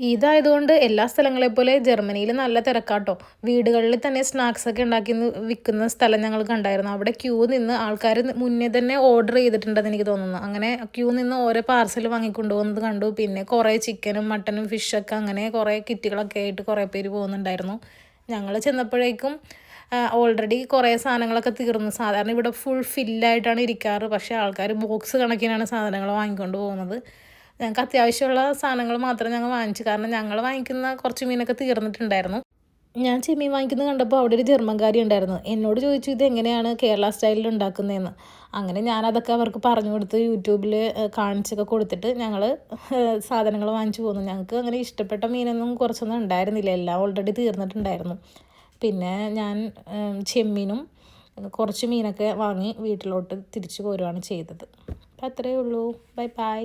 ഇതായതുകൊണ്ട് എല്ലാ സ്ഥലങ്ങളെ പോലെ ജർമ്മനിയിൽ നല്ല തിരക്കാട്ടോ. വീടുകളിൽ തന്നെ സ്നാക്സൊക്കെ ഉണ്ടാക്കി വിൽക്കുന്ന സ്ഥലം ഞങ്ങൾ കണ്ടായിരുന്നു. അവിടെ ക്യൂ നിന്ന് ആൾക്കാർ മുന്നേ തന്നെ ഓർഡർ ചെയ്തിട്ടുണ്ടെന്ന് എനിക്ക് തോന്നുന്നു. അങ്ങനെ ക്യൂ നിന്ന് ഓരോ പാർസൽ വാങ്ങിക്കൊണ്ട് പോകുന്നത് കണ്ടു. പിന്നെ കുറേ ചിക്കനും മട്ടനും ഫിഷൊക്കെ അങ്ങനെ കുറേ കിറ്റുകളൊക്കെ ആയിട്ട് കുറേ പേര് പോകുന്നുണ്ടായിരുന്നു. ഞങ്ങൾ ചെന്നപ്പോഴേക്കും ഓൾറെഡി കുറേ സാധനങ്ങളൊക്കെ തീർന്നു. സാധാരണ ഇവിടെ ഫുൾ ഫില്ലായിട്ടാണ് ഇരിക്കാറ്. പക്ഷേ ആൾക്കാർ ബോക്സ് കണക്കിനാണ് സാധനങ്ങൾ വാങ്ങിക്കൊണ്ട് പോകുന്നത്. ഞങ്ങൾക്ക് അത്യാവശ്യമുള്ള സാധനങ്ങൾ മാത്രം ഞങ്ങൾ വാങ്ങിച്ചു. കാരണം ഞങ്ങൾ വാങ്ങിക്കുന്ന കുറച്ച് മീനൊക്കെ തീർന്നിട്ടുണ്ടായിരുന്നു. ഞാൻ ചെമ്മീൻ വാങ്ങിക്കുന്നത് കണ്ടപ്പോൾ അവിടെ ഒരു ജർമ്മൻകാരി ഉണ്ടായിരുന്നു. എന്നോട് ചോദിച്ചു ഇത് എങ്ങനെയാണ് കേരള സ്റ്റൈലിൽ ഉണ്ടാക്കുന്നതെന്ന്. അങ്ങനെ ഞാനതൊക്കെ അവർക്ക് പറഞ്ഞു കൊടുത്ത് യൂട്യൂബിൽ കാണിച്ചൊക്കെ കൊടുത്തിട്ട് ഞങ്ങൾ സാധനങ്ങൾ വാങ്ങിച്ചു പോന്നു. ഞങ്ങൾക്ക് അങ്ങനെ ഇഷ്ടപ്പെട്ട മീനൊന്നും കുറച്ചൊന്നും ഉണ്ടായിരുന്നില്ല. എല്ലാം ഓൾറെഡി തീർന്നിട്ടുണ്ടായിരുന്നു. പിന്നെ ഞാൻ ചെമ്മീനും കുറച്ച് മീനൊക്കെ വാങ്ങി വീട്ടിലോട്ട് തിരിച്ചു പോരുകയാണ് ചെയ്തത്. അപ്പം അത്രയേ ഉള്ളൂ. Bye bye.